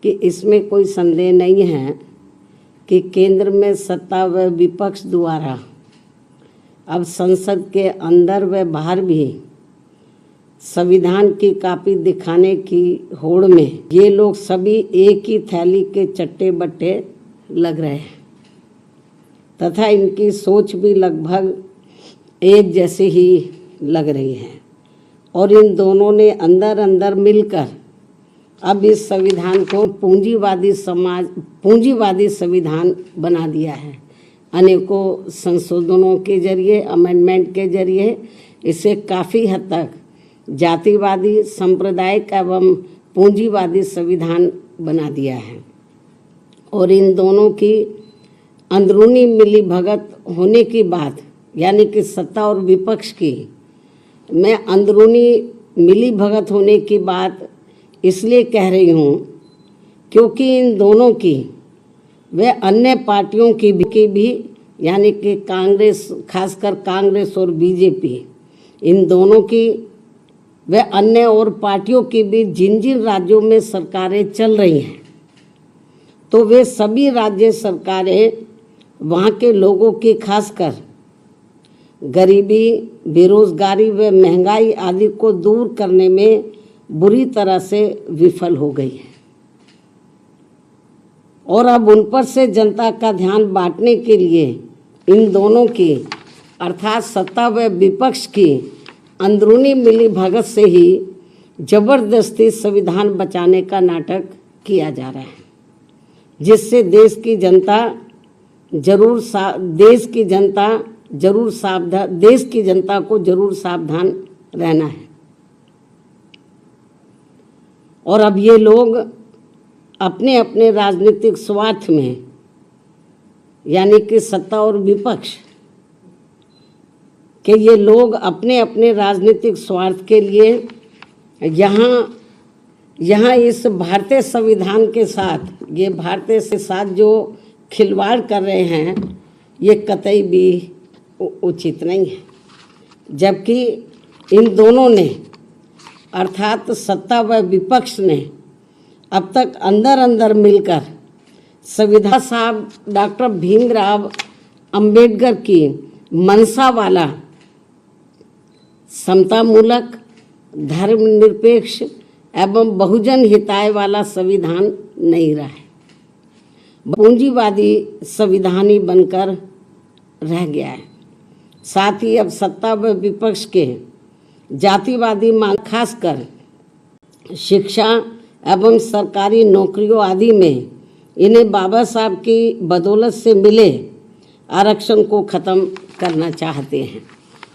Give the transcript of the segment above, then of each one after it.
कि इसमें कोई संदेह नहीं है कि केंद्र में सत्ता व विपक्ष द्वारा अब संसद के अंदर व बाहर भी संविधान की कॉपी दिखाने की होड़ में ये लोग सभी एक ही थैली के चट्टे बट्टे लग रहे हैं तथा इनकी सोच भी लगभग एक जैसी ही लग रही है और इन दोनों ने अंदर अंदर मिलकर अब इस संविधान को पूंजीवादी संविधान बना दिया है। अनेकों संशोधनों के जरिए, अमेंडमेंट के जरिए इसे काफ़ी हद तक जातिवादी, सांप्रदायिक एवं पूंजीवादी संविधान बना दिया है और इन दोनों की अंदरूनी मिलीभगत होने की बात, यानी कि सत्ता और विपक्ष की मैं अंदरूनी मिलीभगत होने की बात इसलिए कह रही हूँ क्योंकि इन दोनों की वे अन्य पार्टियों की भी यानी कि कांग्रेस, खासकर कांग्रेस और बीजेपी, इन दोनों की वे अन्य और पार्टियों की भी जिन जिन राज्यों में सरकारें चल रही हैं तो वे सभी राज्य सरकारें वहाँ के लोगों की खासकर गरीबी, बेरोजगारी व महंगाई आदि को दूर करने में बुरी तरह से विफल हो गई है और अब उन पर से जनता का ध्यान बांटने के लिए इन दोनों की अर्थात सत्ता व विपक्ष की अंदरूनी मिलीभगत से ही जबरदस्ती संविधान बचाने का नाटक किया जा रहा है, जिससे देश की जनता को जरूर सावधान रहना है। और अब ये लोग अपने अपने राजनीतिक स्वार्थ में, यानी कि सत्ता और विपक्ष कि ये लोग अपने अपने राजनीतिक स्वार्थ के लिए यहाँ इस भारतीय संविधान के साथ, ये भारतीय के साथ जो खिलवाड़ कर रहे हैं ये कतई भी उचित नहीं है। जबकि इन दोनों ने अर्थात सत्ता व विपक्ष ने अब तक अंदर अंदर मिलकर संविधान साहब डॉक्टर भीमराव अंबेडकर की मंशा वाला समतामूलक, धर्मनिरपेक्ष एवं बहुजन हिताय वाला संविधान नहीं रहा है, पूंजीवादी संविधान ही बनकर रह गया है। साथ ही अब सत्ता व विपक्ष के जातिवादी मांग, खासकर शिक्षा एवं सरकारी नौकरियों आदि में इन्हें बाबा साहब की बदौलत से मिले आरक्षण को ख़त्म करना चाहते हैं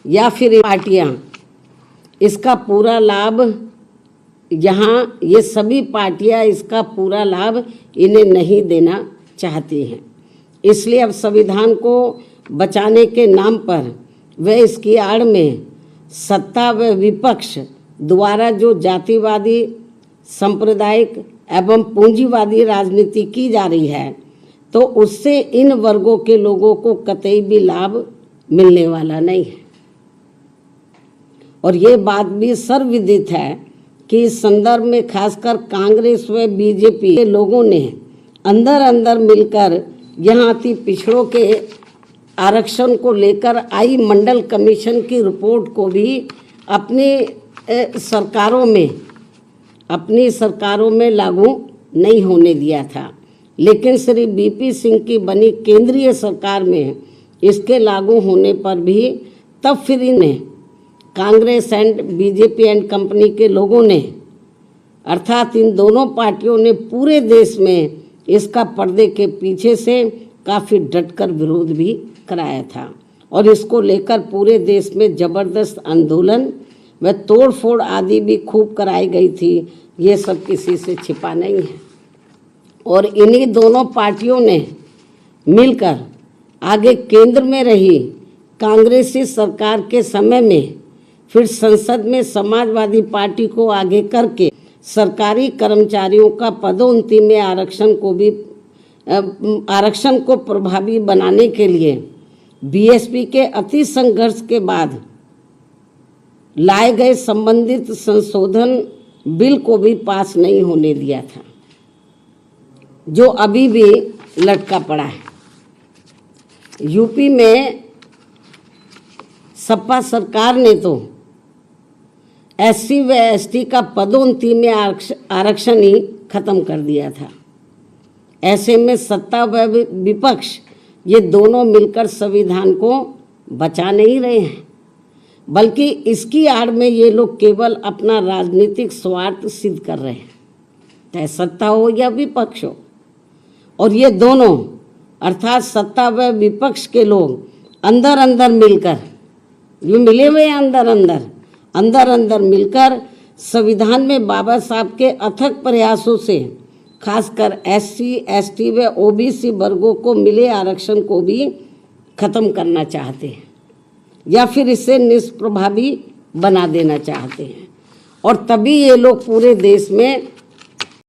या फिर पार्टियां इसका पूरा लाभ, ये सभी पार्टियां इसका पूरा लाभ इन्हें नहीं देना चाहती हैं। इसलिए अब संविधान को बचाने के नाम पर वे इसकी आड़ में सत्ता व विपक्ष द्वारा जो जातिवादी, सांप्रदायिक एवं पूंजीवादी राजनीति की जा रही है तो उससे इन वर्गों के लोगों को कतई भी लाभ मिलने वाला नहीं है। और ये बात भी सर्वविदित है कि इस संदर्भ में खासकर कांग्रेस व बीजेपी के लोगों ने अंदर अंदर मिलकर यहाँ अति पिछड़ों के आरक्षण को लेकर आई मंडल कमीशन की रिपोर्ट को भी अपनी सरकारों में लागू नहीं होने दिया था, लेकिन श्री बीपी सिंह की बनी केंद्रीय सरकार में इसके लागू होने पर भी तब फिर इन्हें Congress and BJP and company के लोगों ने अर्थात इन दोनों पार्टियों ने पूरे देश में इसका पर्दे के पीछे से काफ़ी डटकर विरोध भी कराया था और इसको लेकर पूरे देश में जबरदस्त आंदोलन व तोड़फोड़ आदि भी खूब कराई गई थी। ये सब किसी से छिपा नहीं है और इन्हीं दोनों पार्टियों ने मिलकर आगे केंद्र में रही कांग्रेसी सरकार के समय में फिर संसद में समाजवादी पार्टी को आगे करके सरकारी कर्मचारियों का पदोन्नति में आरक्षण को प्रभावी बनाने के लिए बीएसपी के अति संघर्ष के बाद लाए गए संबंधित संशोधन बिल को भी पास नहीं होने दिया था। जो अभी भी लटका पड़ा है। यूपी में सपा सरकार ने तो SC व ST का पदोन्नति में आरक्षण ही खत्म कर दिया था। ऐसे में सत्ता व विपक्ष ये दोनों मिलकर संविधान को बचा नहीं रहे हैं, बल्कि इसकी आड़ में ये लोग केवल अपना राजनीतिक स्वार्थ सिद्ध कर रहे हैं, चाहे सत्ता हो या विपक्ष हो। और ये दोनों अर्थात सत्ता व विपक्ष के लोग अंदर अंदर मिलकर, जो मिले हुए हैं अंदर अंदर मिलकर संविधान में बाबा साहब के अथक प्रयासों से खासकर SC ST व OBC वर्गों को मिले आरक्षण को भी खत्म करना चाहते हैं या फिर इसे निष्प्रभावी बना देना चाहते हैं। और तभी ये लोग पूरे देश में